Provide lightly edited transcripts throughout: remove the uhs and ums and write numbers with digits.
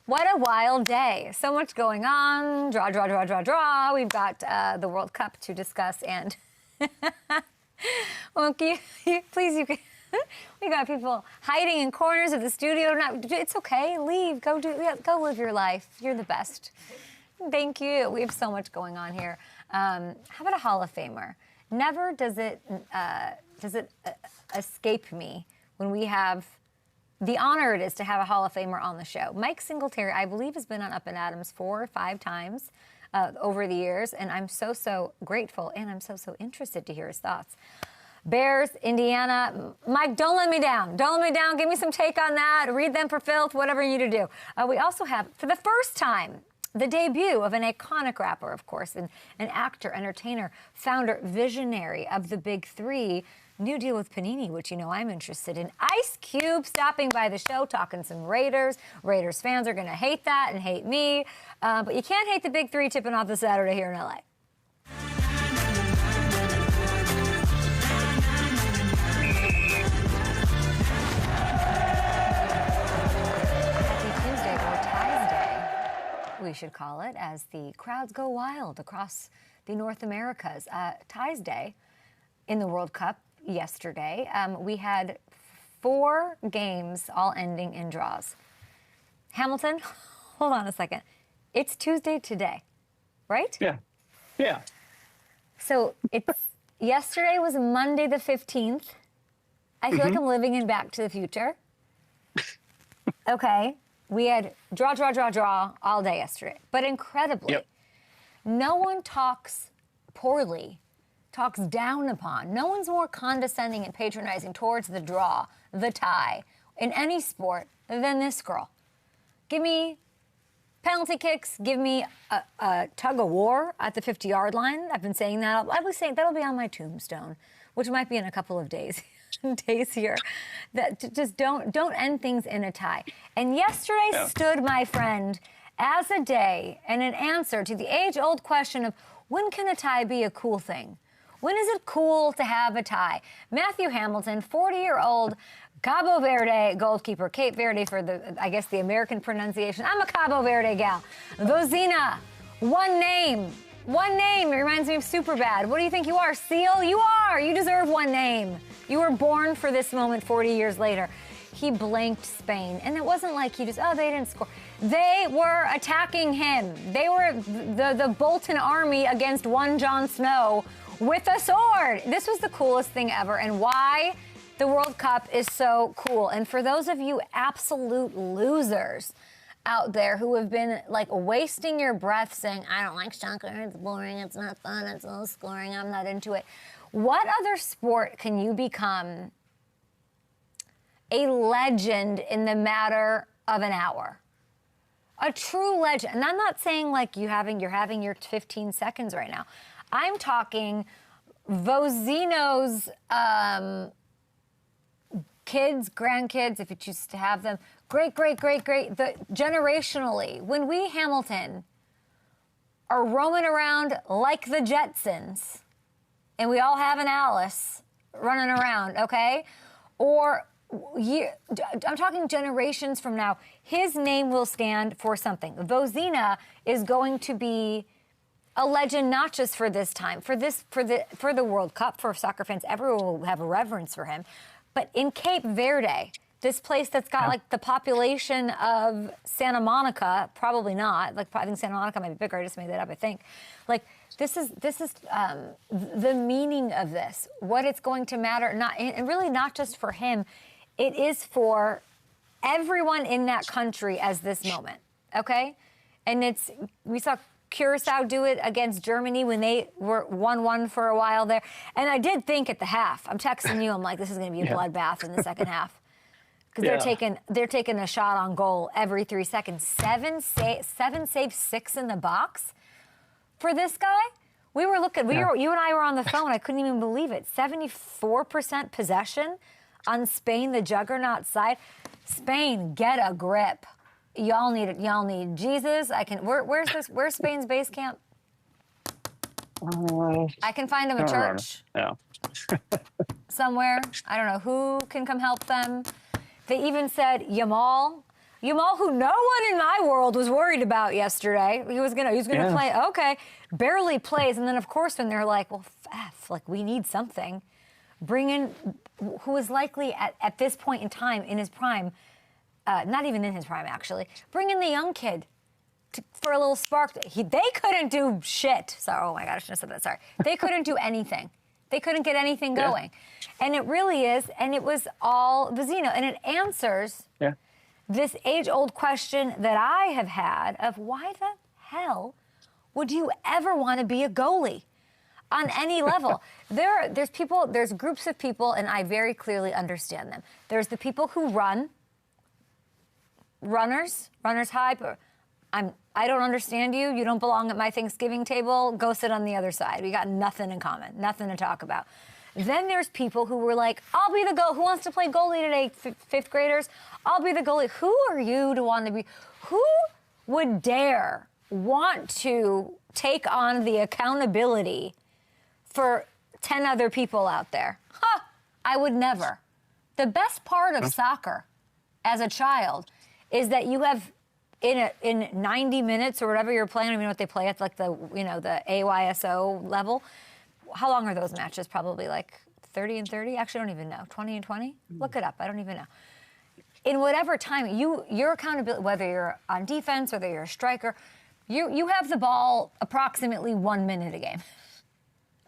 What a wild day. So much going on. Draw, draw, draw, draw, draw. We've got the World Cup to discuss and... well, please, you can... We got people hiding in corners of the studio. It's okay. Leave. Go live your life. You're the best. Thank you. We have so much going on here. How about a Hall of Famer? Never does it escape me when we have the honor it is to have a Hall of Famer on the show. Mike Singletary, I believe, has been on Up and Adams 4 or 5 times over the years, and I'm so grateful, and I'm so interested to hear his thoughts. Bears, Indiana. Mike, don't let me down. Don't let me down. Give me some take on that. Read them for filth, whatever you need to do. We also have, for the first time, the debut of an iconic rapper, of course, an actor, entertainer, founder, visionary of the Big Three. New deal with Panini, which you know I'm interested in. Ice Cube stopping by the show, talking some Raiders. Raiders fans are going to hate that and hate me. But you can't hate the Big Three tipping off this Saturday here in L.A. We should call it, as the crowds go wild across the North Americas. Ties Day in the World Cup yesterday. We had 4 games all ending in draws. Hamilton, hold on a second. It's Tuesday today, right? Yeah. So yesterday was Monday the 15th. I feel like I'm living in Back to the Future. Okay. We had draw all day yesterday. But incredibly, no one talks poorly, talks down upon. No one's more condescending and patronizing towards the draw, the tie, in any sport than this girl. Give me penalty kicks. Give me a tug of war at the 50-yard line. I've been saying that. I was saying that'll be on my tombstone, which might be in a couple of days. Here, that just don't end things in a tie. And yesterday stood, my friend, as a day and an answer to the age-old question of when can a tie be a cool thing? When is it cool to have a tie? Matthew Hamilton, 40-year-old Cabo Verde goalkeeper, Cape Verde for the American pronunciation. I'm a Cabo Verde gal. Vozinha, one name. One name. It reminds me of Superbad. What do you think you are, Seal? You are. You deserve one name. You were born for this moment 40 years later. He blanked Spain. And it wasn't like he just, they didn't score. They were attacking him. They were the Bolton army against one Jon Snow with a sword. This was the coolest thing ever. And why the World Cup is so cool. And for those of you absolute losers out there who have been like wasting your breath saying, I don't like soccer, it's boring, it's not fun, it's low scoring, I'm not into it. What other sport can you become a legend in the matter of an hour? A true legend. And I'm not saying like you're having your 15 seconds right now. I'm talking Vozinha's kids, grandkids, if you choose to have them, great, generationally, when we Hamilton are roaming around like the Jetsons, and we all have an Alice running around, okay? Or I'm talking generations from now, his name will stand for something. Vozinha is going to be a legend, not just for this time, for the World Cup, for soccer fans. Everyone will have a reverence for him. But in Cape Verde, this place that's got like the population of Santa Monica, probably not. Like I think Santa Monica might be bigger. I just made that up. I think, like this is the meaning of this. What it's going to matter, and really not just for him. It is for everyone in that country as this moment. Okay, and we saw Curacao do it against Germany when they were 1-1 for a while there. And I did think at the half, I'm texting you, I'm like, this is going to be a bloodbath in the second half. Because they're taking a shot on goal every 3 seconds. 7 saves, 6 in the box for this guy. We were looking, you and I were on the phone. I couldn't even believe it. 74% possession on Spain, the juggernaut side. Spain, get a grip. Y'all need it. Y'all need Jesus. Where's Spain's base camp? I can find them a church. Yeah. Somewhere. I don't know who can come help them. They even said Yamal, who no one in my world world was worried about yesterday. He was gonna play. Okay, barely plays, and then of course when they're like, well, like we need something, bring in who is likely at this point in time in his prime, not even in his prime actually. Bring in the young kid for a little spark. They couldn't do shit. Sorry, oh my God, I shouldn't have said that. Sorry, they couldn't do anything. They couldn't get anything going, and it really is. And it was all Vozinha, and it answers. This age-old question that I have had of why the hell would you ever want to be a goalie on any level? There's groups of people, and I very clearly understand them. There's the people who runners high. I don't understand you. You don't belong at my Thanksgiving table. Go sit on the other side. We got nothing in common, nothing to talk about. Then there's people who were like, I'll be the goalie. Who wants to play goalie today, fifth graders? I'll be the goalie. Who are you to want to be? Who would dare want to take on the accountability for 10 other people out there? I would never. The best part of soccer as a child is that you have in 90 minutes or whatever you're playing, I don't even know what they play at, like the AYSO level. How long are those matches? Probably like 30 and 30? Actually, I don't even know. 20 and 20? Look it up. I don't even know. In whatever time, your accountability, whether you're on defense, whether you're a striker, you have the ball approximately 1 minute a game.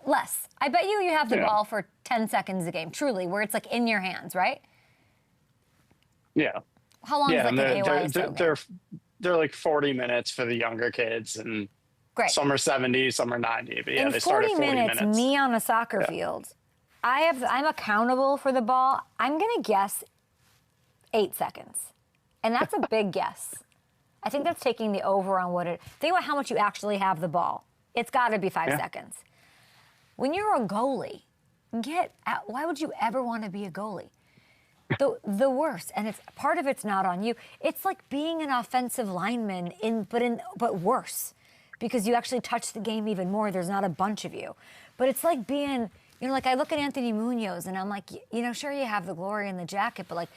Less. I bet you have the ball for 10 seconds a game, truly, where it's like in your hands, right? Yeah. How long is like an AYSO game? They're like 40 minutes for the younger kids, and great. Some are 70, some are 90. But in they start at 40 minutes. Me on a soccer field, I'm accountable for the ball. I'm going to guess 8 seconds. And that's a big guess. I think that's taking the over on what it... Think about how much you actually have the ball. It's got to be 5 seconds. When you're a goalie, why would you ever want to be a goalie? The worst, and part of it's not on you. It's like being an offensive lineman, but worse. Because you actually touch the game even more. There's not a bunch of you. But it's like being, like I look at Anthony Munoz and I'm like, sure you have the glory in the jacket, but like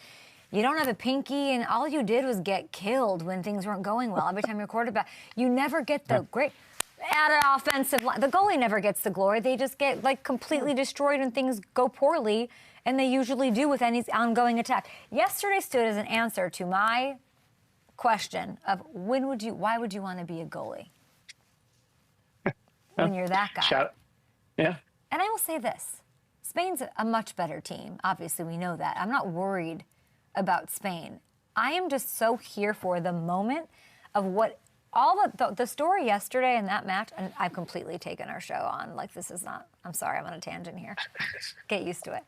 you don't have a pinky and all you did was get killed when things weren't going well. Every time you're quarterback, you never get the great at an offensive line. The goalie never gets the glory. They just get like completely destroyed when things go poorly, and they usually do with any ongoing attack. Yesterday stood as an answer to my question of why would you want to be a goalie? When you're that guy. Yeah. And I will say this. Spain's a much better team. Obviously, we know that. I'm not worried about Spain. I am just so here for the moment of what all the story yesterday in that match, and I've completely taken our show on. Like, this is not, I'm sorry, I'm on a tangent here. Get used to it.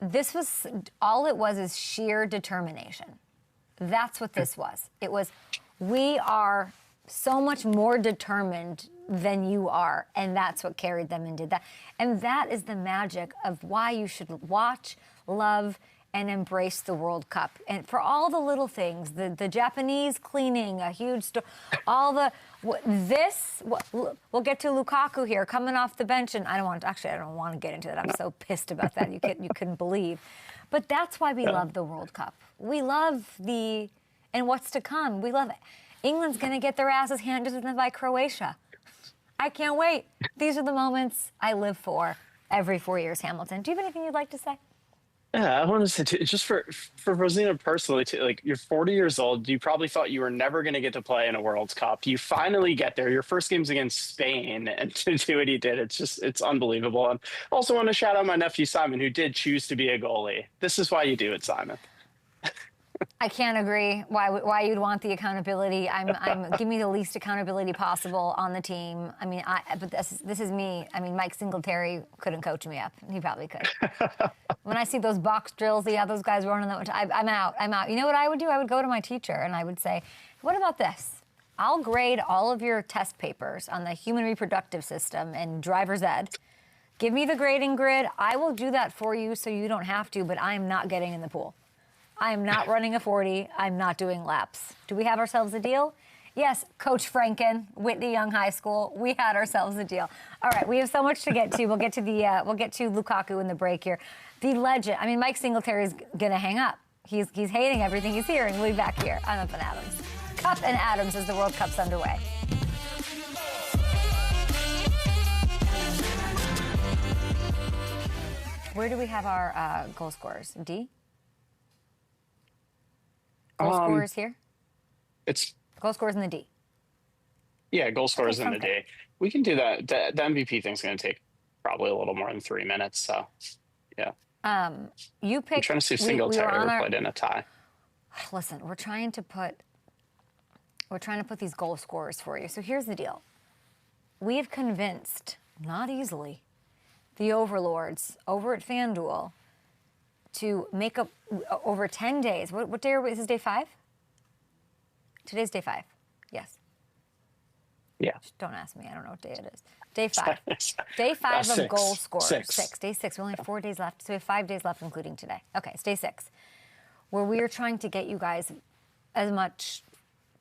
This was, all it was is sheer determination. That's what this was. It was, we are so much more determined than you are, and that's what carried them and did that. And that is the magic of why you should watch, love, and embrace the World Cup. And for all the little things, the Japanese cleaning, a huge story, we'll get to Lukaku here, coming off the bench, and I don't want to get into that. I'm so pissed about that. You couldn't believe. But that's why we love the World Cup. We love and what's to come. We love it. England's going to get their asses handed to them by Croatia. I can't wait. These are the moments I live for every 4 years, Hamilton. Do you have anything you'd like to say? Yeah, I want to say, too, just for Vozinha personally, too, like you're 40 years old. You probably thought you were never going to get to play in a World Cup. You finally get there. Your first game's against Spain, and to do what he did, it's unbelievable. And also want to shout out my nephew, Simon, who did choose to be a goalie. This is why you do it, Simon. I can't agree why you'd want the accountability. Give me the least accountability possible on the team. I mean, but this is me. I mean, Mike Singletary couldn't coach me up. He probably could. When I see those box drills, those guys running that much, I'm out. You know what I would do? I would go to my teacher and I would say, what about this? I'll grade all of your test papers on the human reproductive system and driver's ed. Give me the grading grid. I will do that for you so you don't have to, but I am not getting in the pool. I am not running a 40. I'm not doing laps. Do we have ourselves a deal? Yes, Coach Franken, Whitney Young High School. We had ourselves a deal. All right, we have so much to get to. We'll get to Lukaku in the break here. The legend. I mean, Mike Singletary is gonna hang up. He's hating everything he's hearing. We'll be back here on Up and Adams. Cup and Adams as the World Cup's underway. Where do we have our goal scorers? D? Goal scorers here? It's goal scorers in the D. Yeah, goal scorers in the D. We can do that. The MVP thing's going to take probably a little more than 3 minutes. So, yeah. You picked. I'm trying to see if Singletary played in a tie. Listen, we're trying to put these goal scorers for you. So here's the deal. We've convinced, not easily, the overlords over at FanDuel to make up over 10 days. What day is this? Day 5? Today's day 5. Yes. Yeah. Don't ask me. I don't know what day it is. Day 5. Day 5 of goal scorers. 6. Day 6. We only have 4 days left. So we have 5 days left, including today. Okay, it's day 6, where we are trying to get you guys as much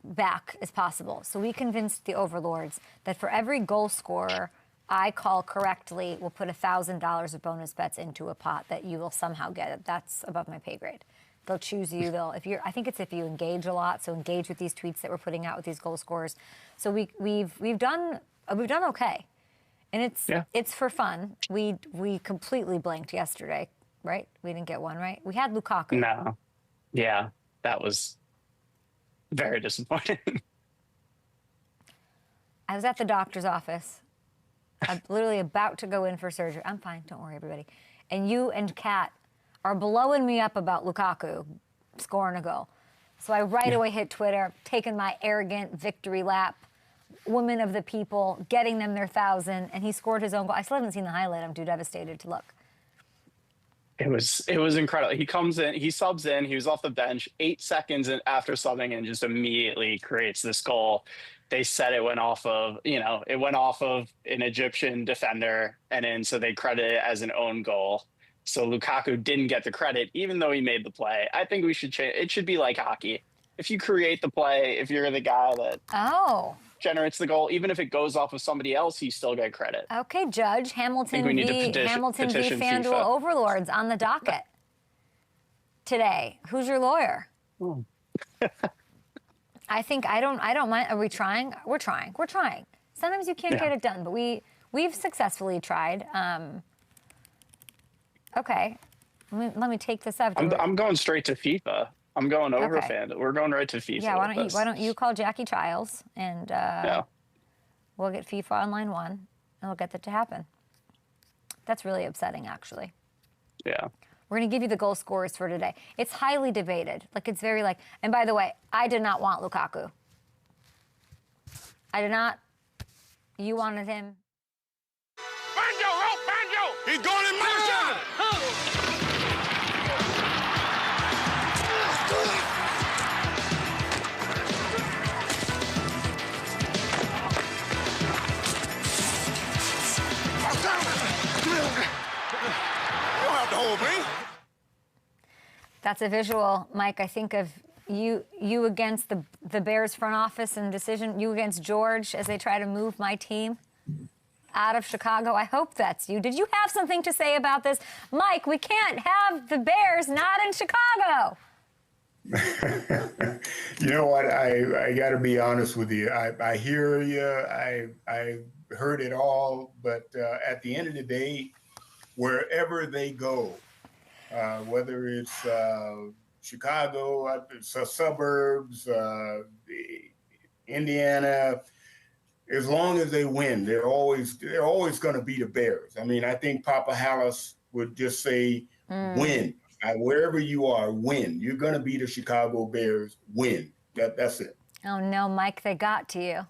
back as possible. So we convinced the overlords that for every goal scorer I call correctly, we'll put $1,000 of bonus bets into a pot that you will somehow get it. That's above my pay grade. They'll choose you. I think it's if you engage a lot. So engage with these tweets that we're putting out with these goal scorers. So we've done okay, and it's for fun. We completely blanked yesterday, right? We didn't get one right. We had Lukaku. No. Yeah, that was very disappointing. I was at the doctor's office. I'm literally about to go in for surgery. I'm fine. Don't worry, everybody. And you and Kat are blowing me up about Lukaku scoring a goal. So I right away hit Twitter, taking my arrogant victory lap, women of the people, getting them their 1,000, and he scored his own goal. I still haven't seen the highlight. I'm too devastated to look. It was incredible. He comes in, he subs in, he was off the bench 8 seconds after subbing and just immediately creates this goal. They said it went off of an Egyptian defender, and then so they credit it as an own goal. So Lukaku didn't get the credit, even though he made the play. I think we should change. It should be like hockey. If you create the play, if you're the guy that generates the goal, even if it goes off of somebody else, you still get credit. Okay, Judge. Hamilton v. FanDuel overlords on the docket today. Who's your lawyer? I don't mind. Are we trying? We're trying. Sometimes you can't get it done, but we've successfully tried. Okay. Let me take this up. I'm going straight to FIFA. I'm going over FanDuel. We're going right to FIFA. Yeah, why don't you call Jackie Childs and we'll get FIFA Online 1 and we'll get that to happen. That's really upsetting, actually. Yeah. We're going to give you the goal scorers for today. It's highly debated. It's very and by the way, I did not want Lukaku. I did not. You wanted him. Banjo! He's going in motion! You don't have to hold me. That's a visual, Mike. I think of you against the Bears front office and decision, you against George as they try to move my team out of Chicago. I hope that's you. Did you have something to say about this? Mike, we can't have the Bears not in Chicago. You know what? I got to be honest with you. I hear you. I heard it all. But at the end of the day, wherever they go, whether it's Chicago, suburbs, Indiana, as long as they win, they're always going to be the Bears. I mean, I think Papa Hallis would just say, win. Wherever you are, win. You're going to be the Chicago Bears. Win. That's it. Oh, no, Mike, they got to you.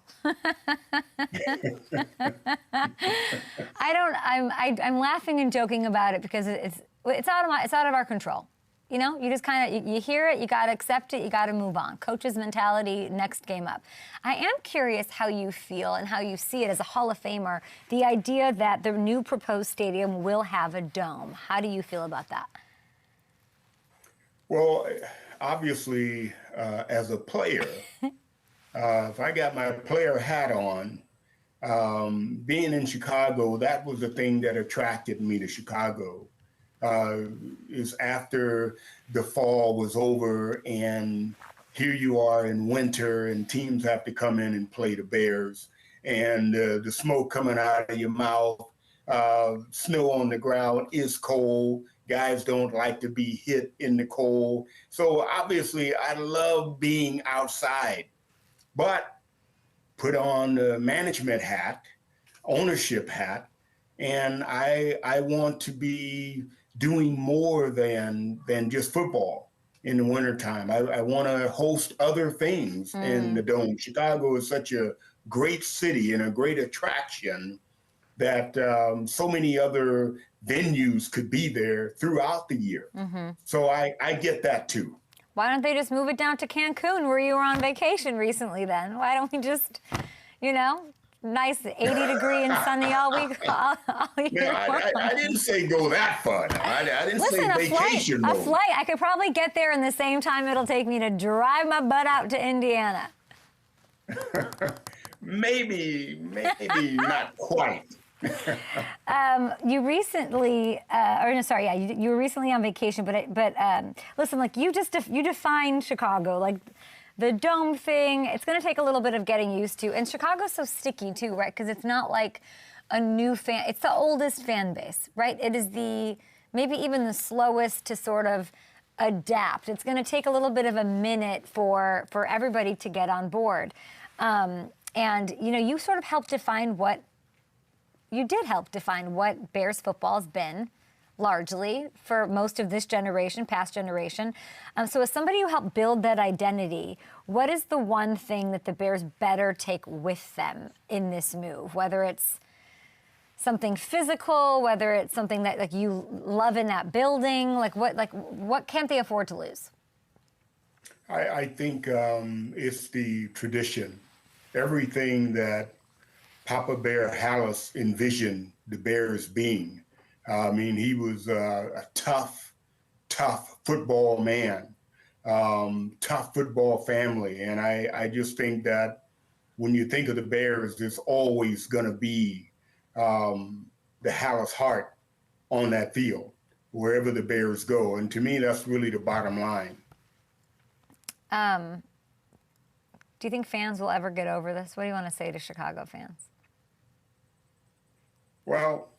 I'm laughing and joking about it because it's out of our control. You know, you just kind of, you hear it, you got to accept it, you got to move on. Coach's mentality, next game up. I am curious how you feel and how you see it as a Hall of Famer, the idea that the new proposed stadium will have a dome. How do you feel about that? Well, obviously, as a player, if I got my player hat on, being in Chicago, that was the thing that attracted me to Chicago. Is after the fall was over and here you are in winter and teams have to come in and play the Bears, and the smoke coming out of your mouth, snow on the ground is cold. Guys don't like to be hit in the cold. So obviously I love being outside, but put on the management hat, ownership hat, and I want to be doing more than just football in the wintertime. I want to host other things in the Dome. Chicago is such a great city and a great attraction that so many other venues could be there throughout the year. So I get that too. Why don't they just move it down to Cancun where you were on vacation recently then? Why don't we just, nice 80-degree and sunny all week, all year long? I didn't say go that far. I didn't say vacation mode. A flight. I could probably get there in the same time it'll take me to drive my butt out to Indiana. maybe not quite. You recently, you were recently on vacation, but listen, like you defined Chicago, like the Dome thing. It's going to take a little bit of getting used to, and Chicago's so sticky too, right? Because it's not like a new fan; it's the oldest fan base, right? It is maybe even the slowest to sort of adapt. It's going to take a little bit of a minute for everybody to get on board, and you sort of helped define what. You did help define what Bears football has been, largely, for most of this generation, past generation. So as somebody who helped build that identity, what is the one thing that the Bears better take with them in this move? Whether it's something physical, whether it's something that like you love in that building, what can't they afford to lose? I think it's the tradition. Everything that Papa Bear Hallis envisioned the Bears being. I mean, he was a tough football man, tough football family. And I just think that when you think of the Bears, there's always going to be the Hallis heart on that field, wherever the Bears go. And to me, that's really the bottom line. Do you think fans will ever get over this? What do you want to say to Chicago fans? Well,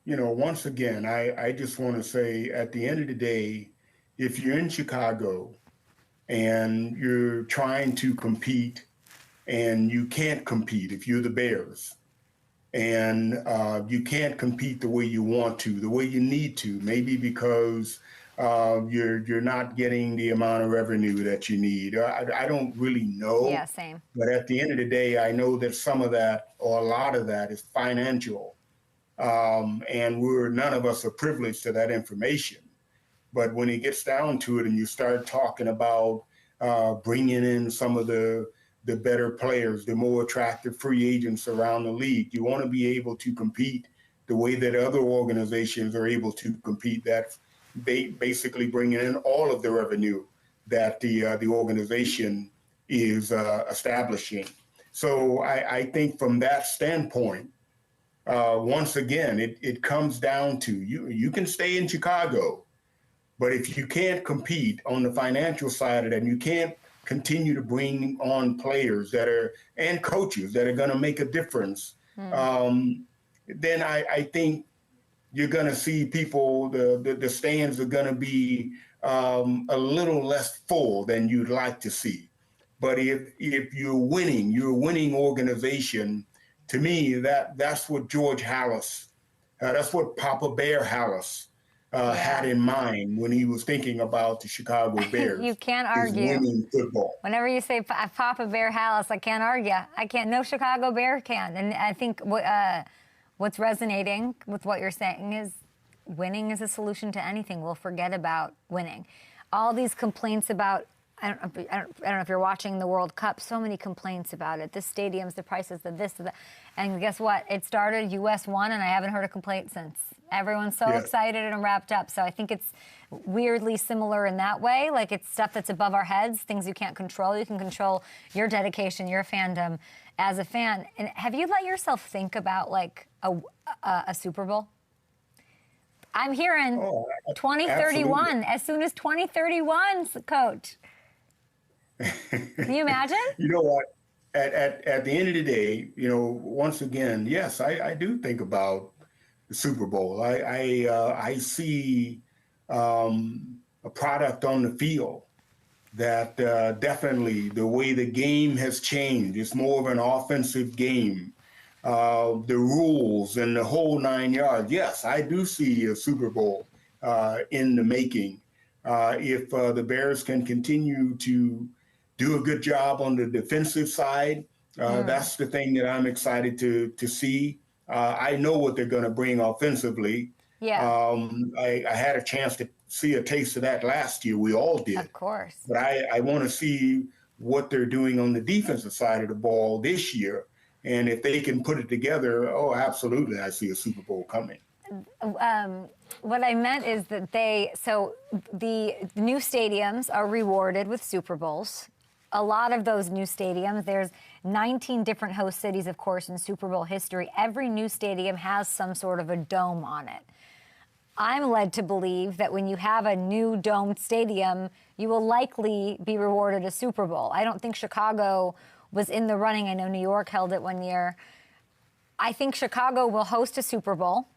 once again, I just want to say at the end of the day, if you're in Chicago and you're trying to compete and you can't compete, if you're the Bears and you can't compete the way you want to, the way you need to, maybe because you're not getting the amount of revenue that you need. I don't really know. Yeah, same. But at the end of the day, I know that some of that or a lot of that is financial. And none of us are privileged to that information. But when it gets down to it and you start talking about bringing in some of the better players, the more attractive free agents around the league, you want to be able to compete the way that other organizations are able to compete. That basically bringing in all of the revenue that the organization is establishing. So I think from that standpoint, once again, it comes down to you can stay in Chicago, but if you can't compete on the financial side of that, and you can't continue to bring on players and coaches that are going to make a difference, then I think you're going to see people, the stands are going to be a little less full than you'd like to see. But if you're a winning organization, to me, that's what George Hallis, that's what Papa Bear Hallis had in mind when he was thinking about the Chicago Bears. You can't argue. Winning football. Whenever you say Papa Bear Hallis, I can't argue. I can't. No Chicago Bear can. And I think what's resonating with what you're saying is winning is a solution to anything. We'll forget about winning. All these complaints about, I don't know if you're watching the World Cup, so many complaints about it. This stadium's, the prices, the this, the that. And guess what? It started, US won, and I haven't heard a complaint since. Everyone's so excited and wrapped up. So I think it's weirdly similar in that way. Like it's stuff that's above our heads, things you can't control. You can control your dedication, your fandom as a fan. And have you let yourself think about like a Super Bowl? I'm hearing 2031, as soon as 2031, Coach. Can you imagine? You know what? At the end of the day, once again, yes, I do think about the Super Bowl. I see a product on the field that definitely the way the game has changed. It's more of an offensive game. The rules and the whole 9 yards. Yes, I do see a Super Bowl in the making. If the Bears can continue to do a good job on the defensive side, that's the thing that I'm excited to see. I know what they're going to bring offensively. Yeah. I had a chance to see a taste of that last year. We all did. Of course. But I want to see what they're doing on the defensive side of the ball this year. And if they can put it together, oh, absolutely, I see a Super Bowl coming. What I meant is that the new stadiums are rewarded with Super Bowls. A lot of those new stadiums, there's 19 different host cities, of course, in Super Bowl history. Every new stadium has some sort of a dome on it. I'm led to believe that when you have a new domed stadium, you will likely be rewarded a Super Bowl. I don't think Chicago was in the running. I know New York held it one year. I think Chicago will host a Super Bowl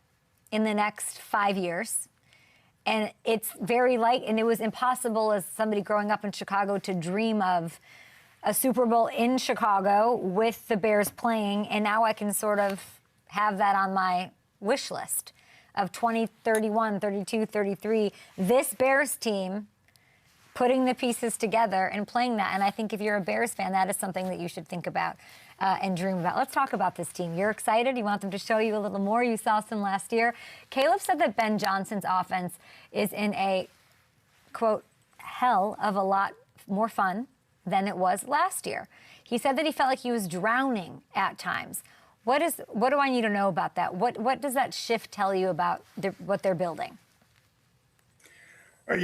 in the next 5 years. And it's and it was impossible as somebody growing up in Chicago to dream of a Super Bowl in Chicago with the Bears playing. And now I can sort of have that on my wish list of 2031, 32, 33. This Bears team putting the pieces together and playing that. And I think if you're a Bears fan, that is something that you should think about and dream about. Let's talk about this team. You're excited. You want them to show you a little more. You saw some last year. Caleb said that Ben Johnson's offense is in a, quote, hell of a lot more fun than it was last year. He said that he felt like he was drowning at times. What do I need to know about that? What does that shift tell you about what they're building? I'm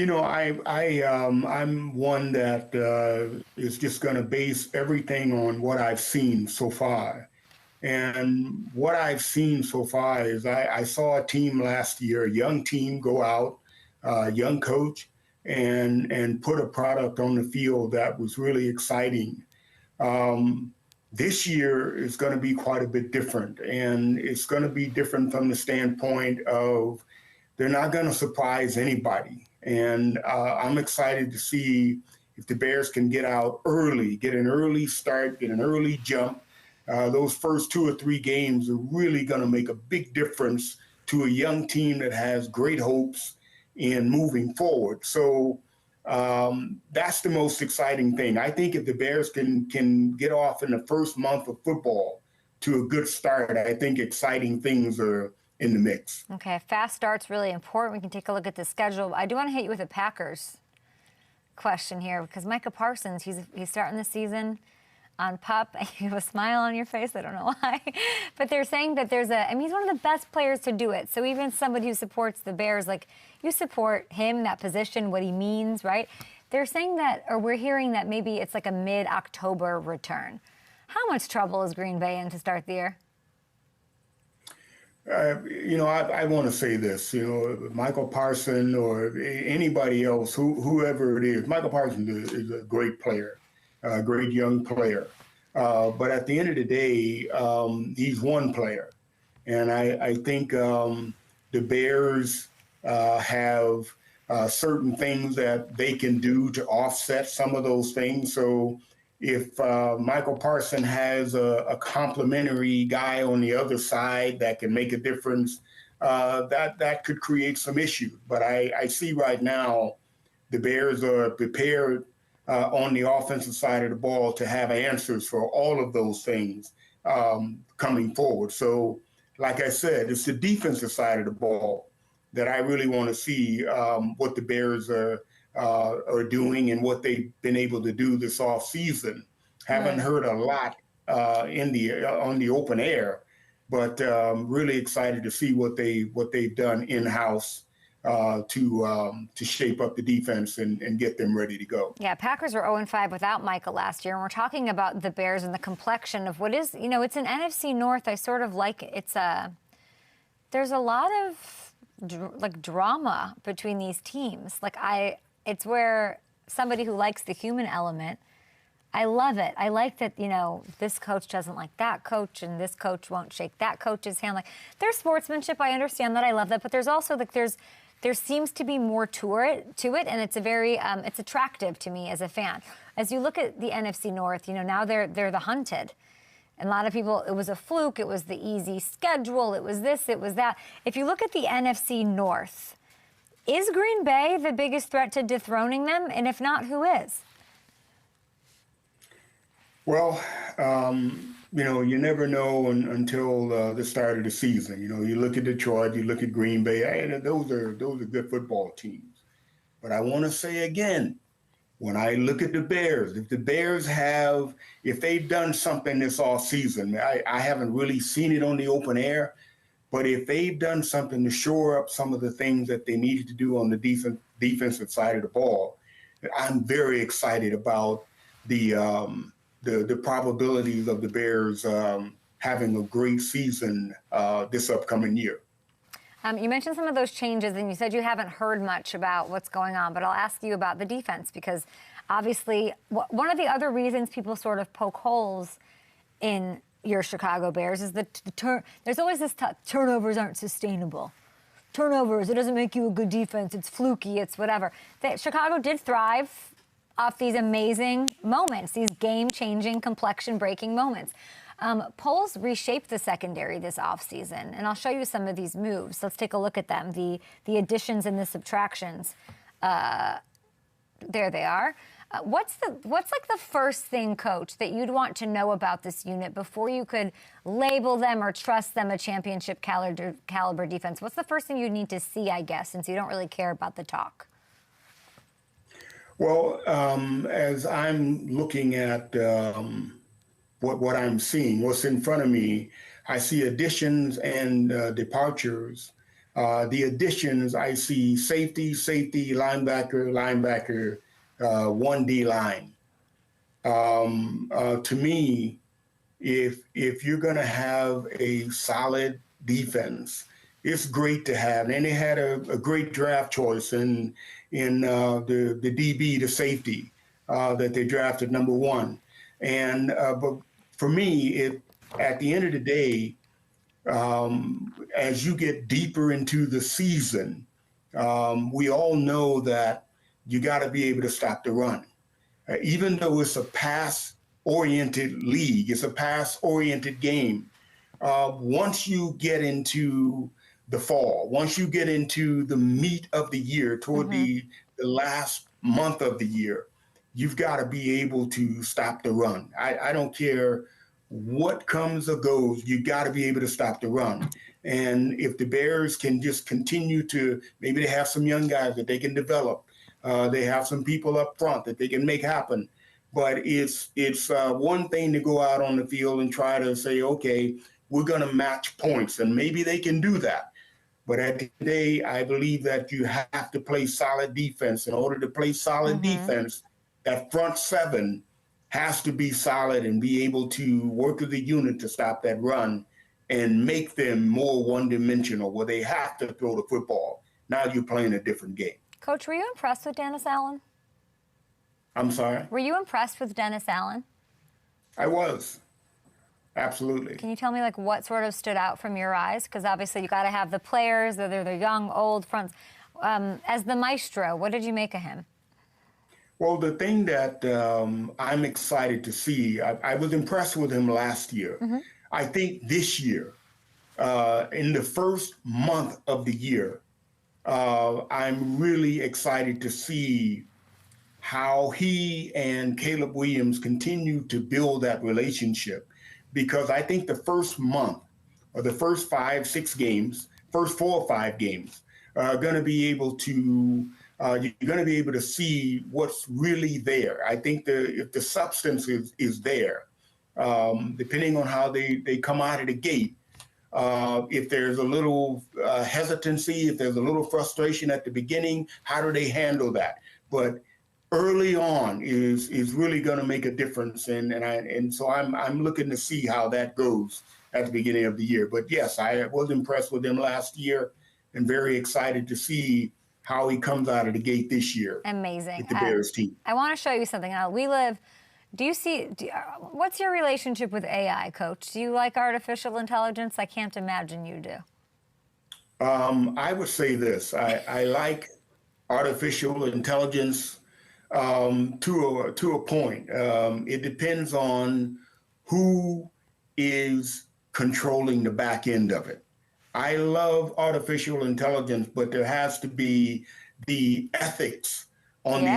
one that is just going to base everything on what I've seen so far. And what I've seen so far is I saw a team last year, a young team go out, young coach, and put a product on the field that was really exciting. This year is going to be quite a bit different, and it's going to be different from the standpoint of they're not going to surprise anybody. And I'm excited to see if the Bears can get out early, get an early start, get an early jump. Those first 2 or 3 games are really going to make a big difference to a young team that has great hopes in moving forward. So that's the most exciting thing. I think if the Bears can get off in the first month of football to a good start, I think exciting things are in the mix. Okay, fast start's really important. We can take a look at the schedule. I do want to hit you with a Packers question here because Micah Parsons, he's starting the season on PUP. You have a smile on your face. I don't know why. But they're saying that he's one of the best players to do it. So even somebody who supports the Bears, like you support him, that position, what he means, right? They're saying that, or we're hearing that maybe it's like a mid-October return. How much trouble is Green Bay in to start the year? I want to say this, Michael Parsons or anybody else, whoever it is, Michael Parsons is a great player, a great young player. But at the end of the day, he's one player. And I think the Bears have certain things that they can do to offset some of those things. So if Michael Parsons has a complimentary guy on the other side that can make a difference, that could create some issues. But I see right now the Bears are prepared on the offensive side of the ball to have answers for all of those things coming forward. So, like I said, it's the defensive side of the ball that I really want to see what the Bears are doing and what they've been able to do this off season. Haven't heard a lot on the open air, but really excited to see what they've done in house to shape up the defense and get them ready to go. Yeah, Packers were 0-5 without Michael last year, and we're talking about the Bears and the complexion of what is, it's an NFC North. I sort of like it. There's a lot of drama between these teams. It's where somebody who likes the human element I love it. I like that, this coach doesn't like that coach and this coach won't shake that coach's hand. Like, there's sportsmanship. I understand that. I love that. But there's also, there seems to be more to it, and it's a very, it's attractive to me as a fan. As you look at the NFC North, now they're the hunted. And a lot of people, it was a fluke. It was the easy schedule. It was this, it was that. If you look at the NFC North, is Green Bay the biggest threat to dethroning them? And if not, who is? Well, you never know until the start of the season. You look at Detroit, you look at Green Bay, and those are good football teams. But I want to say again, when I look at the Bears, if they've done something this offseason, I haven't really seen it on the open air, but if they've done something to shore up some of the things that they needed to do on the defensive side of the ball, I'm very excited about the probabilities of the Bears having a great season this upcoming year. You mentioned some of those changes, and you said you haven't heard much about what's going on, but I'll ask you about the defense, because obviously one of the other reasons people sort of poke holes in your Chicago Bears is that there's always this turnovers aren't sustainable. Turnovers, it doesn't make you a good defense. It's fluky. It's whatever. Chicago did thrive off these amazing moments, these game-changing, complexion-breaking moments. Poles reshaped the secondary this offseason, and I'll show you some of these moves. Let's take a look at them, the additions and the subtractions. There they are. What's like the first thing, Coach, that you'd want to know about this unit before you could label them or trust them a championship caliber defense? What's the first thing you need to see, I guess, since you don't really care about the talk? Well, as I'm looking at what I'm seeing, what's in front of me, I see additions and departures. The additions, I see safety, linebacker, 1D line. To me, if you're going to have a solid defense, it's great to have. And they had a great draft choice in the DB, the safety that they drafted #1. And but for me, at the end of the day, as you get deeper into the season, we all know that you got to be able to stop the run. Even though it's a pass-oriented league, it's a pass-oriented game, once you get into the fall, once you get into the meat of the year, toward the last month of the year, you've got to be able to stop the run. I don't care what comes or goes, you got to be able to stop the run. And if the Bears can just continue to, maybe they have some young guys that they can develop. They have some people up front that they can make happen. But it's one thing to go out on the field and try to say, okay, we're going to match points, and maybe they can do that. But at the end of the day, I believe that you have to play solid defense. In order to play solid defense, that front seven has to be solid and be able to work with the unit to stop that run and make them more one-dimensional, where they have to throw the football. Now you're playing a different game. Coach, were you impressed with Dennis Allen? I'm sorry? Were you impressed with Dennis Allen? I was. Absolutely. Can you tell me, like, what sort of stood out from your eyes? Because obviously you got to have the players, whether they're young, old, fronts. As the maestro, what did you make of him? Well, the thing that I'm excited to see, I was impressed with him last year. I think this year, in the first month of the year, I'm really excited to see how he and Caleb Williams continue to build that relationship. Because I think the first month or the first 5-6 games, first 4 or 5 games, are going to be able to, you're going to be able to see what's really there. I think if the substance is there, depending on how they come out of the gate, if there's a little hesitancy, if there's a little frustration at the beginning, how do they handle that? But early on is really going to make a difference, and so I'm looking to see how that goes at the beginning of the year. But yes, I was impressed with him last year, and very excited to see how he comes out of the gate this year. Amazing. With the Bears team. I want to show you something. Now, we live What's your relationship with AI, Coach? Do you like artificial intelligence? I can't imagine you do. I would say this. I like artificial intelligence to a point. It depends on who is controlling the back end of it. I love artificial intelligence, but there has to be the ethics on the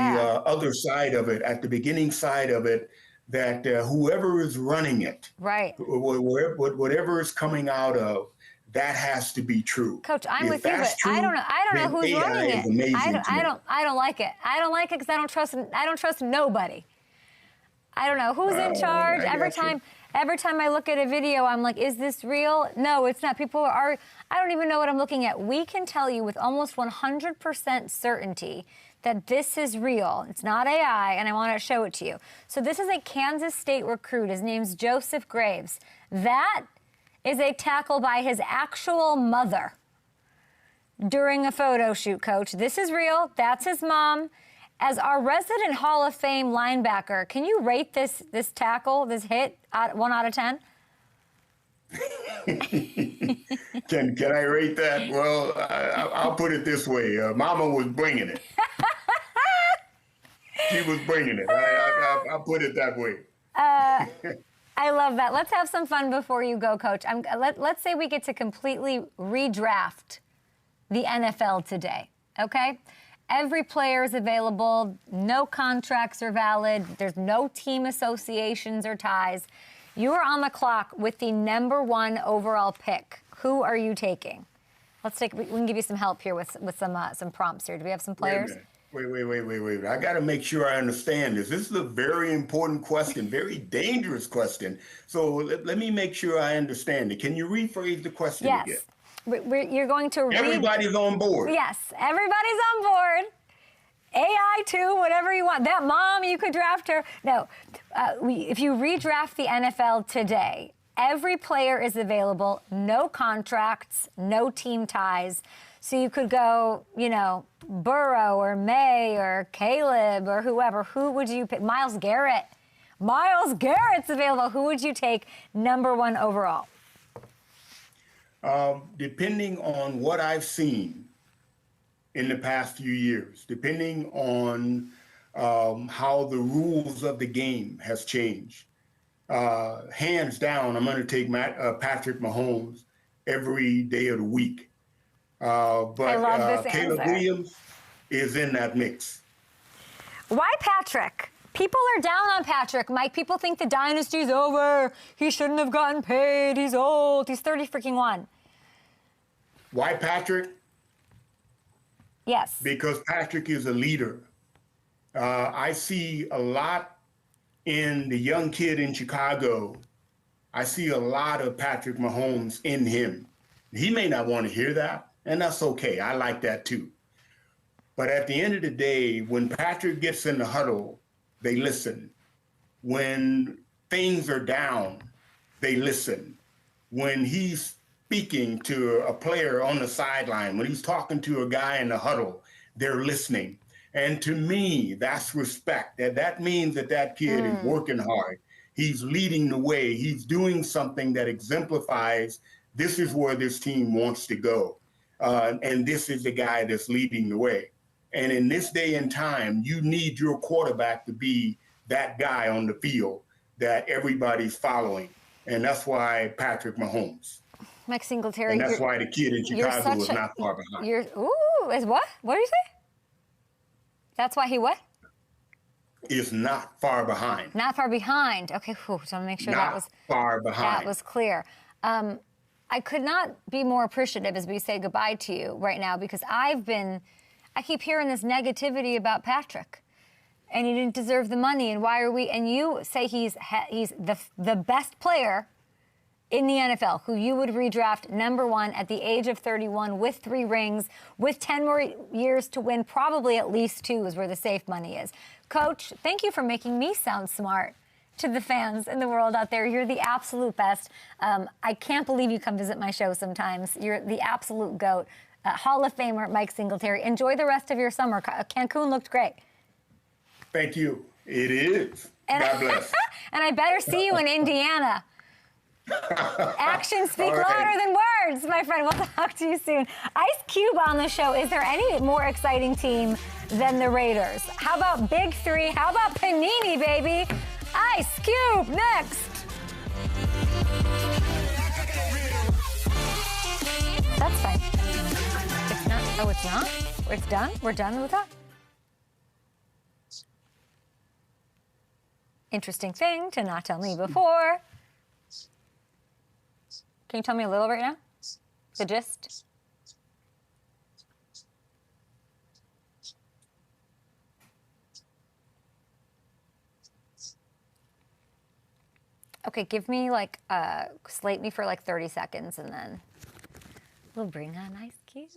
other side of it, at the beginning side of it, that whoever is running it, right, whatever is coming out of, that has to be true. Coach, I'm with you, but I don't know who's running it. I don't like it. I don't like it because I don't trust nobody. I don't know who's in charge. Every time I look at a video, I'm like, is this real? No, it's not. People are, I don't even know what I'm looking at. We can tell you with almost 100% certainty that this is real. It's not AI, and I want to show it to you. So this is a Kansas State recruit. His name's Joseph Graves. That is a tackle by his actual mother during a photo shoot, Coach. This is real. That's his mom. As our resident Hall of Fame linebacker, can you rate this tackle, this hit, 1 out of 10? Can I rate that? Well, I'll put it this way. Mama was bringing it. She was bringing it. I'll put it that way. I love that. Let's have some fun before you go, Coach. Let's say we get to completely redraft the NFL today, okay? Every player is available. No contracts are valid. There's no team associations or ties. You are on the clock with the #1 overall pick. Who are you taking? We can give you some help here with some prompts here. Do we have some players? Wait. I got to make sure I understand this. This is a very important question, very dangerous question. So let me make sure I understand it. Can you rephrase the question again? Yes. You're going to Everybody's on board. Yes, everybody's on board. AI too, whatever you want. That mom, you could draft her. No, if you redraft the NFL today, every player is available, no contracts, no team ties. So you could go, Burrow or May or Caleb or whoever. Who would you pick? Myles Garrett. Myles Garrett's available. Who would you take #1 overall? Depending on what I've seen in the past few years, depending on how the rules of the game has changed, hands down, I'm going to take Patrick Mahomes every day of the week. But Caleb Williams is in that mix. Why Patrick? People are down on Patrick, Mike. People think the dynasty's over. He shouldn't have gotten paid. He's old. He's 30-freaking-1. Why Patrick? Yes. Because Patrick is a leader. I see a lot in the young kid in Chicago. I see a lot of Patrick Mahomes in him. He may not want to hear that, and that's okay. I like that too. But at the end of the day, when Patrick gets in the huddle, they listen. When things are down, they listen. When he's speaking to a player on the sideline, when he's talking to a guy in the huddle, they're listening. And to me, that's respect. That means that kid is working hard. He's leading the way. He's doing something that exemplifies this is where this team wants to go. And this is the guy that's leading the way. And in this day and time, you need your quarterback to be that guy on the field that everybody's following. And that's why Patrick Mahomes. Mike Singletary. And that's why the kid in Chicago is not far behind. Is what? What did you say? That's why he what? Is not far behind. Not far behind. Okay, so I want to make sure that was clear. I could not be more appreciative as we say goodbye to you right now because I keep hearing this negativity about Patrick, and he didn't deserve the money, and why are we? And you say he's the best player in the NFL, who you would redraft #1 at the age of 31 with 3 rings, with 10 more years to win, probably at least 2 is where the safe money is. Coach, thank you for making me sound smart to the fans in the world out there. You're the absolute best. I can't believe you come visit my show sometimes. You're the absolute GOAT. Hall of Famer Mike Singletary. Enjoy the rest of your summer. Cancun looked great. Thank you. It is. God bless. And I better see you in Indiana. Actions speak All right. louder than words, my friend. We'll talk to you soon. Ice Cube on the show. Is there any more exciting team than the Raiders? How about Big Three? How about Panini, baby? Ice Cube next. That's fine. It's not. Oh, it's not? It's done? We're done with that? Interesting thing to not tell me before. Can you tell me a little right now? The gist? Okay, give me slate me for 30 seconds and then we'll bring on Ice Cube.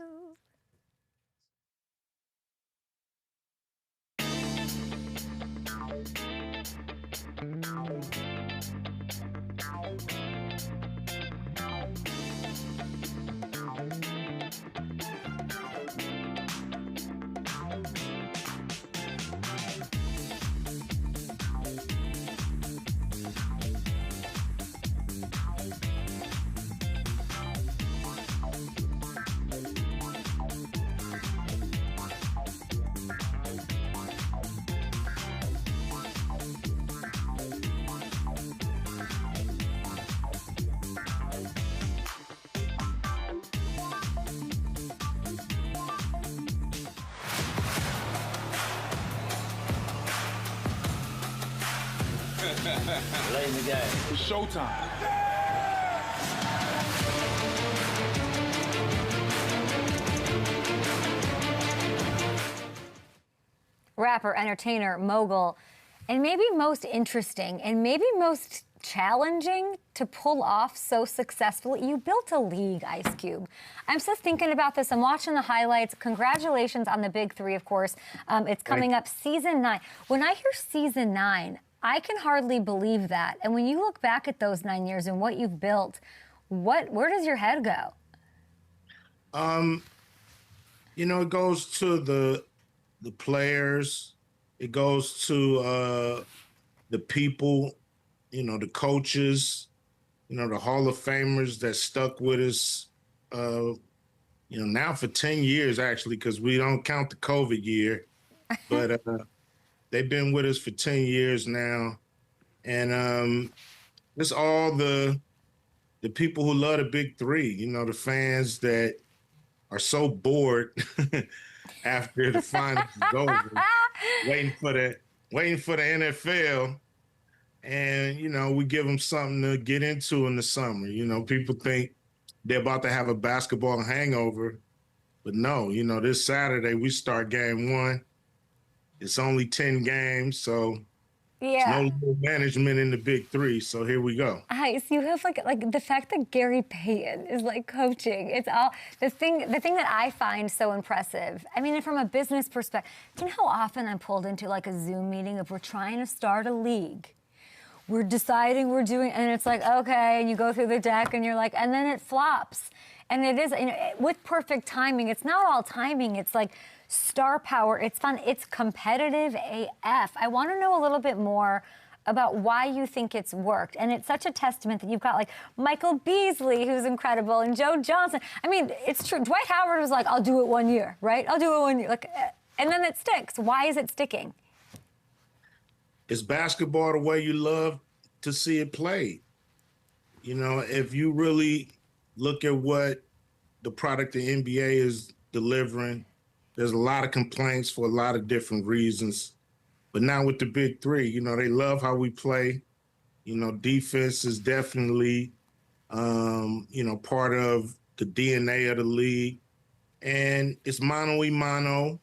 Late in the game. It's showtime. Rapper, entertainer, mogul, and maybe most interesting and maybe most challenging to pull off so successfully. You built a league, Ice Cube. I'm just thinking about this. I'm watching the highlights. Congratulations on the Big Three, of course. It's coming up season 9. When I hear season 9, I can hardly believe that. And when you look back at those 9 years and what you've built, where does your head go? It goes to the players. It goes to the people, the coaches, the Hall of Famers that stuck with us, now for 10 years, actually, because we don't count the COVID year. But they've been with us for 10 years now. And it's all the people who love the Big Three, the fans that are so bored after the finals is over, waiting for the NFL. And, we give them something to get into in the summer. People think they're about to have a basketball hangover. But no, this Saturday we start game 1. It's only 10 games, so Yeah. there's no management in the Big Three. So here we go. Ice, you have like the fact that Gary Payton is coaching. It's all the thing that I find so impressive. I mean, from a business perspective, do you know how often I'm pulled into a Zoom meeting if we're trying to start a league? We're deciding we're doing, and it's okay, and you go through the deck, and you're and then it flops. And it is, with perfect timing. It's not all timing. It's star power. It's fun. It's competitive AF. I want to know a little bit more about why you think it's worked. And it's such a testament that you've got Michael Beasley, who's incredible, and Joe Johnson. I mean, it's true. Dwight Howard was I'll do it 1 year, right? I'll do it 1 year. And then it sticks. Why is it sticking? Is basketball the way you love to see it played? If you really look at what the product the NBA is delivering, there's a lot of complaints for a lot of different reasons. But now with the Big Three, they love how we play. Defense is definitely, part of the DNA of the league. And it's mano-a-mano.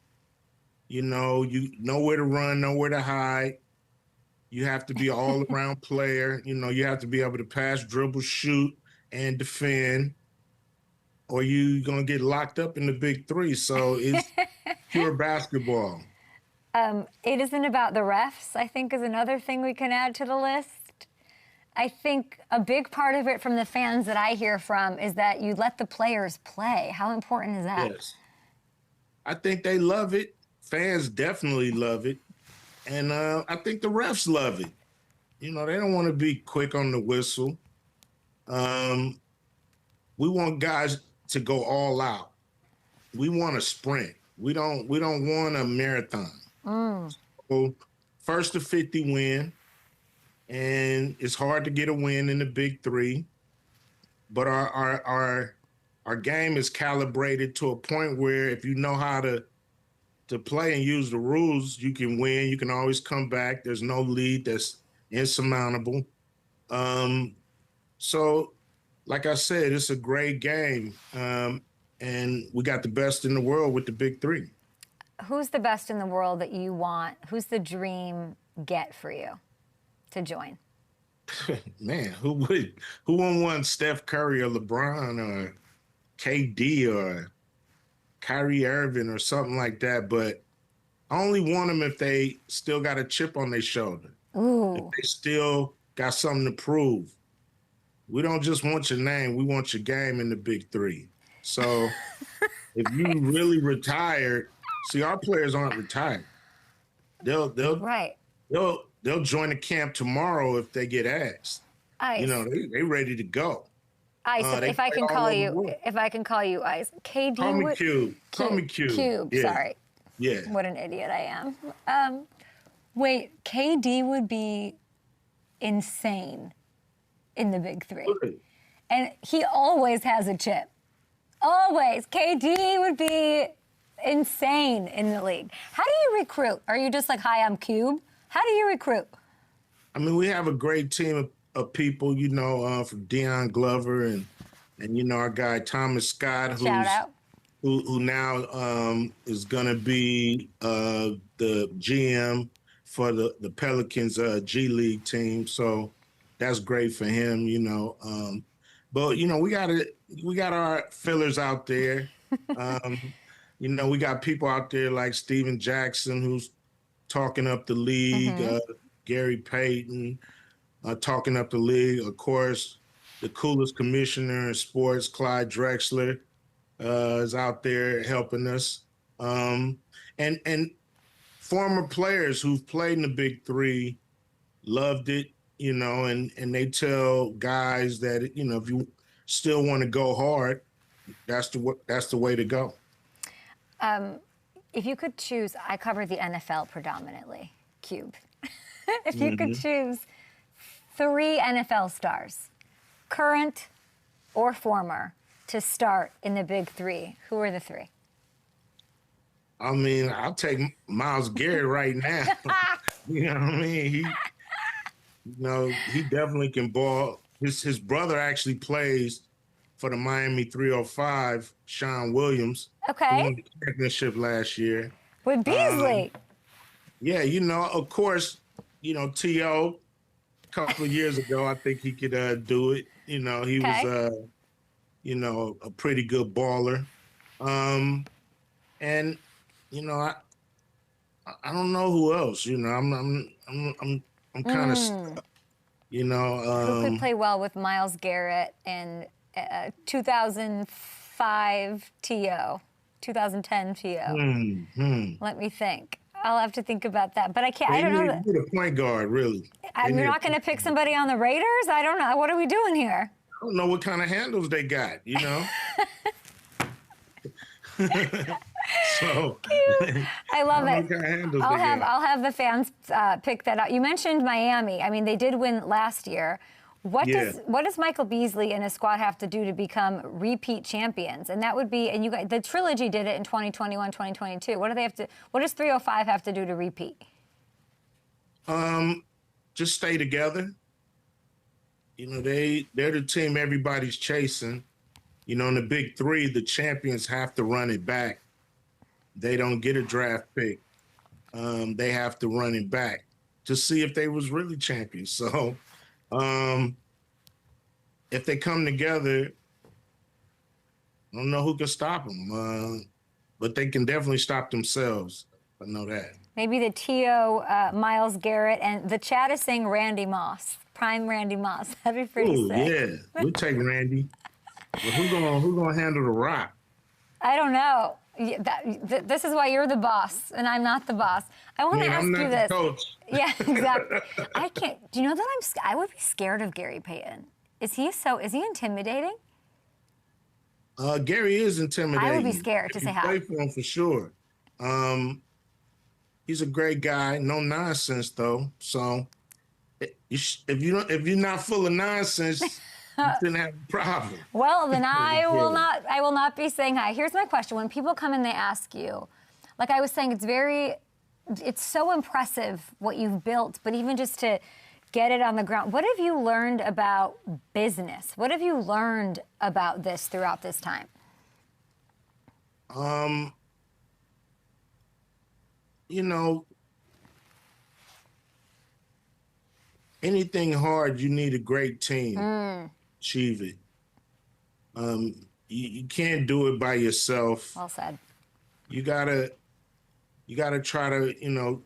You know where to run, know where to hide. You have to be an all-around player. You have to be able to pass, dribble, shoot, and defend, or you're going to get locked up in the Big Three. So it's pure basketball. It isn't about the refs, I think, is another thing we can add to the list. I think a big part of it from the fans that I hear from is that you let the players play. How important is that? Yes. I think they love it. Fans definitely love it. And I think the refs love it. You know, they don't want to be quick on the whistle. We want guys to go all out. We want a sprint. We don't want a marathon. So first to 50 win, and it's hard to get a win in the big three, but our game is calibrated to a point where if you know how to play and use the rules, you can win. You can always come back. There's no lead that's insurmountable. So, like I said, it's a great game, and we got the best in the world with the big three. Who's the best in the world that you want? Who's the dream get for you to join? Man, who wouldn't want Steph Curry or LeBron or KD or Kyrie Irving or something like that? But I only want them if they still got a chip on their shoulder. Ooh. If they still got something to prove. We don't just want your name, we want your game in the big three. So if you really retired, see, our players aren't retired. They'll join the camp tomorrow if they get asked. Ice. You know, they ready to go. Ice. If I can call you Ice. KD. Call me Cube. Call me Cube. Cube. Yeah. Sorry. Yeah. What an idiot I am. Wait, KD would be insane in the big three. Really? And he always has a chip. Always. KD would be insane in the league. How do you recruit? Are you just like, hi, I'm Cube? How do you recruit? I mean, we have a great team of people, you know, from Deion Glover and you know, our guy Thomas Scott, Shout out. who now is going to be the GM for the Pelicans G League team. So that's great for him, you know. But you know, we got our fillers out there. You know, we got people out there like Steven Jackson, who's talking up the league. Gary Payton talking up the league. Of course, the coolest commissioner in sports, Clyde Drexler, is out there helping us. And former players who've played in the big three loved it, you know, and they tell guys that, you know, if you still want to go hard, that's the way to go. If you could choose, I cover the NFL predominantly, Cube. If you could choose 3 NFL stars, current or former, to start in the big three, who are the 3? I mean, I'll take Myles Garrett right now. You know what I mean? He definitely can ball. His brother actually plays for the Miami 305, Sean Williams. Okay. Who won the championship last year. With Beasley. Yeah, you know, of course, you know, T.O., a couple of years ago, I think he could do it. You know, he was, you know, a pretty good baller. And, you know, I don't know who else. You know, I'm kind of stuck. You know, who could play well with Myles Garrett and 2005 T.O., 2010 T.O. Let me think. I'll have to think about that. But I can't. I don't know. You're the point guard, really. You're not going to pick somebody on the Raiders? I don't know. What are we doing here? I don't know what kind of handles they got, you know? So I love it. I'll have the fans pick that out. You mentioned Miami. I mean, they did win last year. What does Michael Beasley and his squad have to do to become repeat champions? And that would be, and you guys, the trilogy did it in 2021, 2022. What do they have to? What does 305 have to do to repeat? Just stay together. You know, they're the team everybody's chasing. You know, in the big three, the champions have to run it back. They don't get a draft pick. They have to run it back to see if they was really champions. So if they come together, I don't know who can stop them, but they can definitely stop themselves. I know that. Maybe the T.O., Myles Garrett, and the chat is saying Randy Moss, prime Randy Moss. That'd be pretty sick. Yeah, we'll take Randy. But who gonna handle the rock? I don't know. This is why you're the boss and I'm not the boss. I want to ask I'm not you the this. coach. Yeah, exactly. I can't. Do you know that I would be scared of Gary Payton? Is he intimidating? Gary is intimidating. I would be scared to say hi. Play for him for sure. He's a great guy, no nonsense though. So if you're not full of nonsense, you shouldn't have a problem. Well, then I will not be saying hi. Here's my question: when people come and they ask you, like I was saying, it's so impressive what you've built, but even just to get it on the ground, what have you learned about business? What have you learned about this throughout this time? Anything hard, you need a great team to achieve it. You can't do it by yourself. Well said. You gotta try to,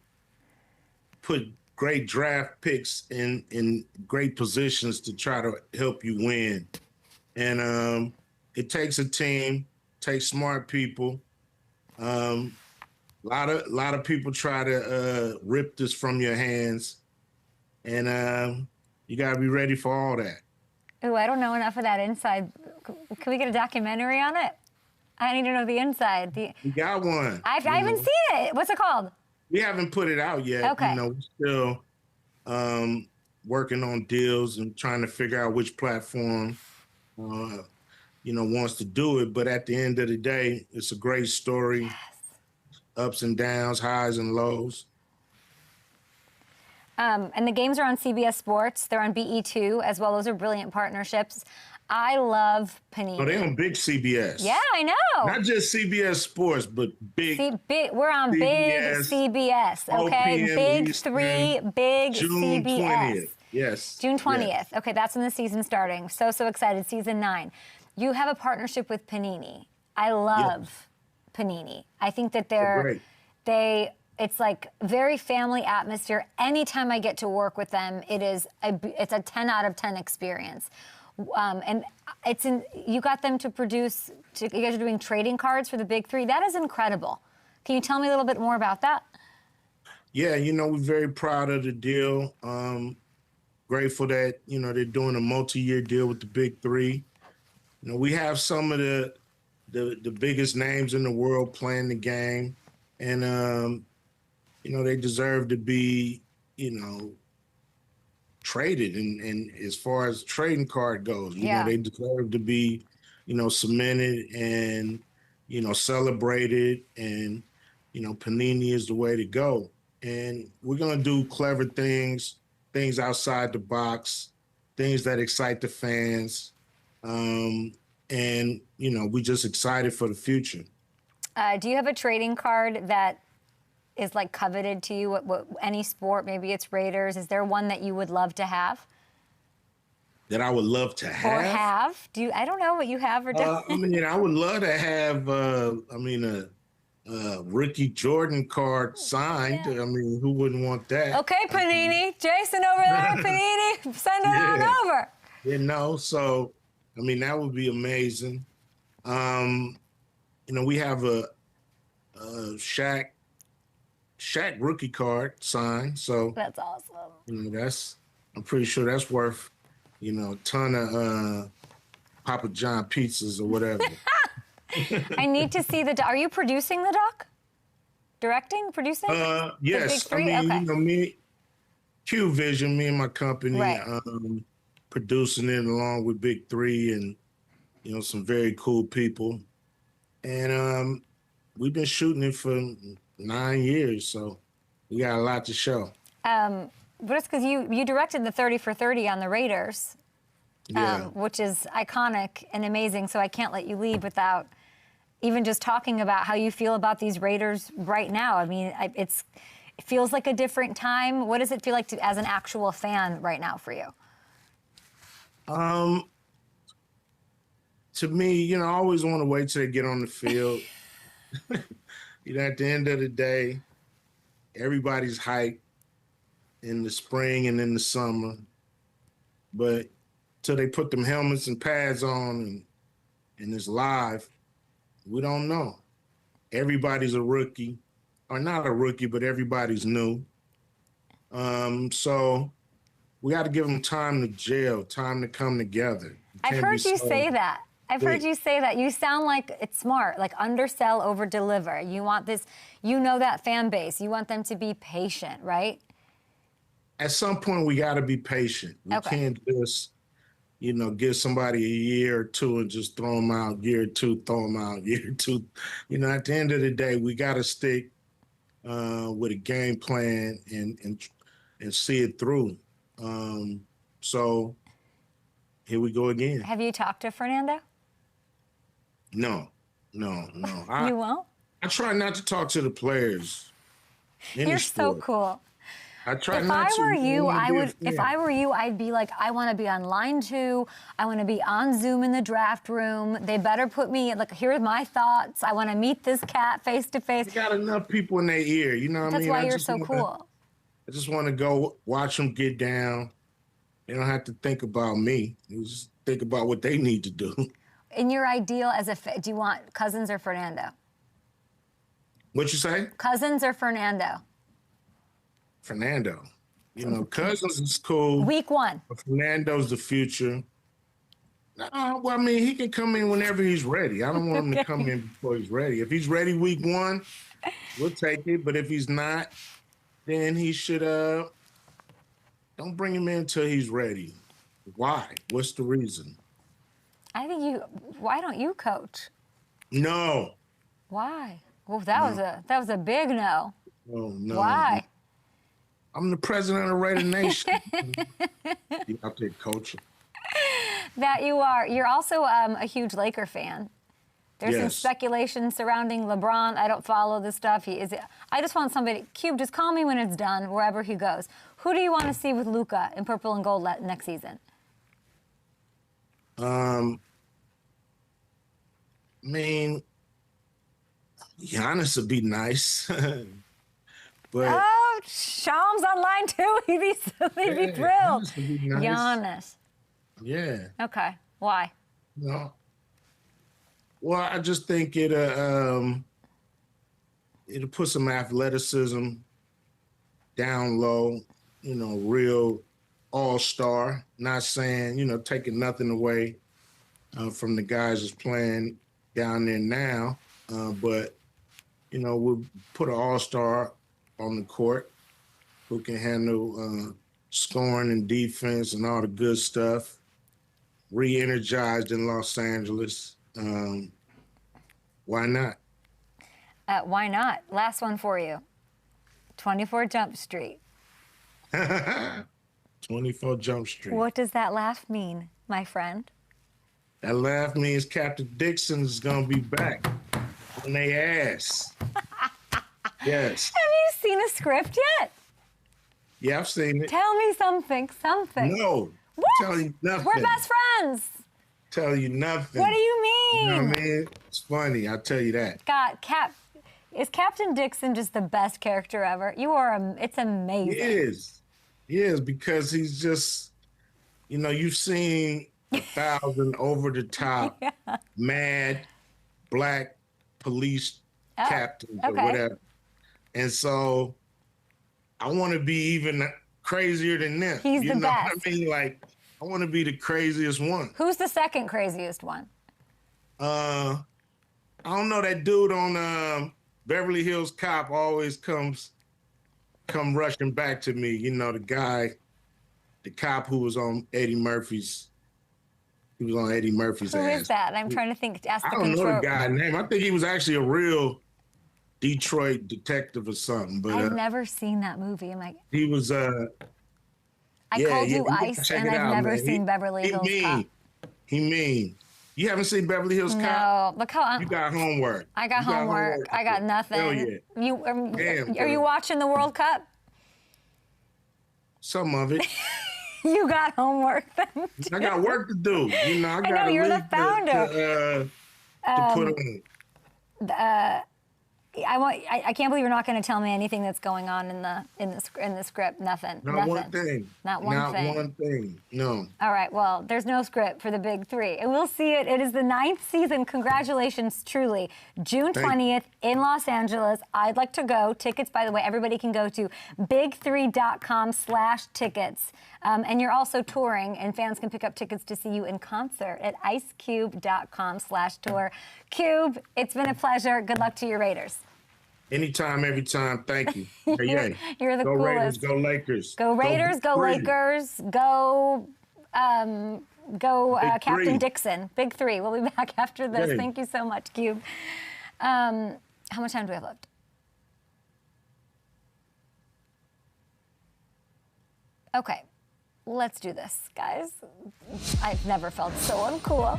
put great draft picks in great positions to try to help you win. And it takes a team, takes smart people. A lot of people try to rip this from your hands, and you got to be ready for all that. Ooh, I don't know enough of that inside. Can we get a documentary on it? I need to know the inside. We got one. I haven't seen it. What's it called? We haven't put it out yet. Okay. We're still working on deals and trying to figure out which platform, wants to do it. But at the end of the day, it's a great story. Yes. Ups and downs, highs and lows. And the games are on CBS Sports. They're on BE2 as well. Those are brilliant partnerships. I love Panini. Oh, they're on big CBS. Yeah, I know. Not just CBS Sports, but big. We're on CBS, big CBS, okay? Big Eastern, 3, big June CBS. 20th. Yes. June 20th. Yes. Okay, that's when the season's starting. So excited. Season 9. You have a partnership with Panini. I love Panini. I think that it's like very family atmosphere. Anytime I get to work with them, it's a 10 out of 10 experience. And you got them to produce, you guys are doing trading cards for the big 3. That is incredible. Can you tell me a little bit more about that? Yeah, we're very proud of the deal. Grateful that, they're doing a multi-year deal with the big 3. We have some of the biggest names in the world playing the game. And, they deserve to be, traded. And as far as trading card goes, they deserve to be, cemented and, celebrated. And, Panini is the way to go. And we're going to do clever things outside the box, things that excite the fans. And, we're just excited for the future. Do you have a trading card that is like coveted to you? What any sport, maybe it's Raiders. Is there one that you would love to have? That I would love to have? Or have? I don't know what you have or don't. I would love to have, a rookie Jordan card signed. Yeah. Who wouldn't want that? Okay, Panini. Jason over there, Panini. Send it on over. So, that would be amazing. We have a Shaq rookie card signed. So that's awesome. I'm pretty sure that's worth, a ton of Papa John pizzas or whatever. I need to see are you producing the doc? Directing, producing? Yes. Me, Q Vision, me and my company, right. Producing it along with Big 3 and, some very cool people. And we've been shooting it for 9 years, so we got a lot to show. But it's because you directed the 30 for 30 on the Raiders, which is iconic and amazing, so I can't let you leave without even just talking about how you feel about these Raiders right now. It feels like a different time. What does it feel like as an actual fan right now for you? To me, I always want to wait till they get on the field. At the end of the day, everybody's hyped in the spring and in the summer. But till they put them helmets and pads on and it's live, we don't know. Everybody's a rookie, or not a rookie, but everybody's new. So we got to give them time to gel, time to come together. I've heard you say that. I've heard you say that. You sound like it's smart, like undersell, over deliver. You want this, you know, that fan base. You want them to be patient, right? At some point, we got to be patient. We can't just, you know, give somebody a year or two and just throw them out, year two, throw them out, year two. You know, at the end of the day, we got to stick with a game plan and see it through. So here we go again. Have you talked to Fernando? No. You won't? I try not to talk to the players. You're so cool. I try if not I to. were you, I would. If I were you, I'd be like, I want to be on line 2. I want to be on Zoom in the draft room. They better put me like, here's my thoughts. I want to meet this cat face to face. You got enough people in their ear. You know what I mean? That's why you're so cool. I just want to go watch them get down. They don't have to think about me. They just think about what they need to do. In your ideal, do you want Cousins or Fernando? What you say? Cousins or Fernando? Fernando. You know, Cousins is cool. Week 1. But Fernando's the future. Well, I mean, he can come in whenever he's ready. I don't want him to come in before he's ready. If he's ready week 1, we'll take it. But if he's not, then he should don't bring him in until he's ready. Why? What's the reason? Why don't you coach? No. Why? Well, that was a big no. Oh, no. Why? I'm the president of the Raider Nation. You out there coaching. That you are. You're also a huge Laker fan. There's some speculation surrounding LeBron. I don't follow this stuff. I just want somebody. Cube, just call me when it's done, wherever he goes. Who do you want to see with Luka in purple and gold next season? I mean, Giannis would be nice. But Shams on line 2. He'd be thrilled. Giannis would be nice. Giannis. Yeah. Okay. Why? No. Well, I just think it'll put some athleticism down low, you know, real all-star. Not saying, you know, taking nothing away from the guys that's playing down there now, but, you know, we'll put an all-star on the court who can handle scoring and defense and all the good stuff. Re-energized in Los Angeles. Why not? Why not? Last one for you. 24 Jump Street. 24 Jump Street. What does that laugh mean, my friend? That laugh means Captain Dixon is going to be back on their ass. Yes. Have you seen a script yet? Yeah, I've seen it. Tell me something. No. What? Tell you nothing. We're best friends. Tell you nothing. What do you mean? You know what I mean? It's funny. I'll tell you that. God, is Captain Dixon just the best character ever? It's amazing. He is because he's you know, you've seen 1,000 over-the-top, mad, black police captains or whatever. And so I want to be even crazier than them. He's the best. You know what I mean? Like, I want to be the craziest one. Who's the second craziest one? I don't know. That dude on Beverly Hills Cop always come rushing back to me. You know, the cop who was on Eddie Murphy's. He was on Eddie Murphy's ass. Who is that? I'm trying to think. I don't know the guy's name. I think he was actually a real Detroit detective or something. But I've never seen that movie. He was. I called you Ice, and I've never seen Beverly Hills Cop. He mean. You haven't seen Beverly Hills Cop? No. Look how you got homework. I got homework. I got nothing. Hell yeah. Are you watching the World Cup? Some of it. You got homework then. I got work to do. You know, I know you're the founder. To put on. I can't believe you're not going to tell me anything that's going on in the script. Nothing. Not Nothing. one thing. Not one thing. Not one thing. No. All right. Well, there's no script for the big three, and we'll see it. It is the 9th season. Congratulations, truly. June 20th in Los Angeles. I'd like to go. Tickets, by the way, everybody can go to big3.com/tickets. And you're also touring, and fans can pick up tickets to see you in concert at icecube.com/tour. Cube, it's been a pleasure. Good luck to your Raiders. Anytime, every time. Thank you. Hey, you're the go coolest. Raiders, go Lakers. Go Raiders, go Lakers, go Captain three. Dixon. Big three. We'll be back after this. Hey. Thank you so much, Cube. How much time do we have left? Okay. Let's do this, guys. I've never felt so uncool.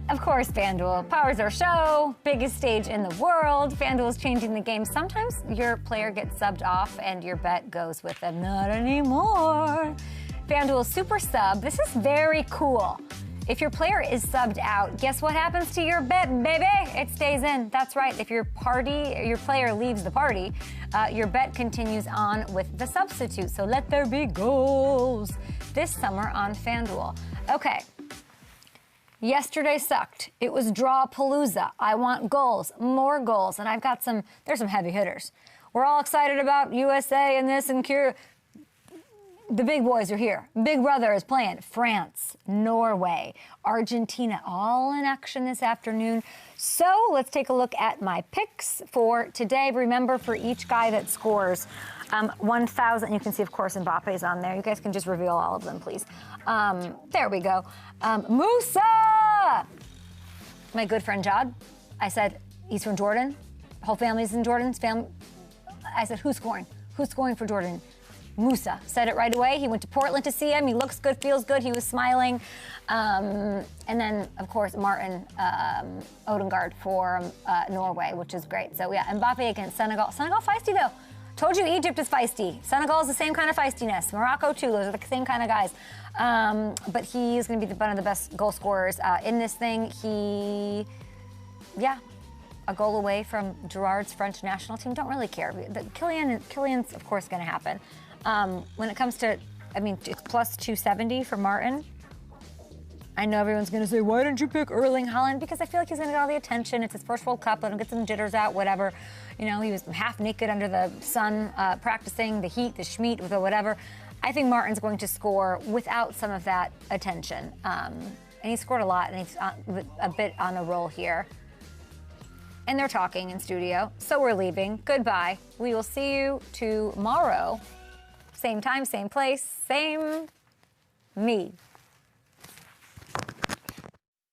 Of course, FanDuel powers our show. Biggest stage in the world. FanDuel is changing the game. Sometimes your player gets subbed off and your bet goes with them. Not anymore. FanDuel Super Sub. This is very cool. If your player is subbed out, guess what happens to your bet, baby? It stays in. That's right. If your player leaves the party, your bet continues on with the substitute. So let there be goals this summer on FanDuel. Okay. Yesterday sucked. It was draw-palooza. I want goals, more goals. And there's some heavy hitters. We're all excited about USA and this and Cure. The big boys are here. Big Brother is playing. France, Norway, Argentina, all in action this afternoon. So let's take a look at my picks for today. Remember, for each guy that scores 1,000, you can see, of course, Mbappe's on there. You guys can just reveal all of them, please. There we go. Musa! My good friend Jod. I said, he's from Jordan. Whole family's in Jordan's family. I said, who's scoring? Who's scoring for Jordan? Musa said it right away. He went to Portland to see him. He looks good, feels good. He was smiling. And then, of course, Martin Odegaard for Norway, which is great. So, yeah, Mbappe against Senegal. Senegal feisty, though. Told you Egypt is feisty. Senegal is the same kind of feistiness. Morocco, too. Those are the same kind of guys. But he's going to be one of the best goal scorers in this thing. A goal away from Gerard's French national team. Don't really care. Kylian's, of course, going to happen. When it comes to, it's plus 270 for Martin. I know everyone's going to say, why didn't you pick Erling Haaland? Because I feel like he's going to get all the attention. It's his first World Cup. Let him get some jitters out, whatever. You know, he was half naked under the sun, practicing the heat, the schmeat, the whatever. I think Martin's going to score without some of that attention. And he scored a lot, and he's a bit on a roll here. And they're talking in studio, so we're leaving. Goodbye. We will see you tomorrow. Same time, same place, same me.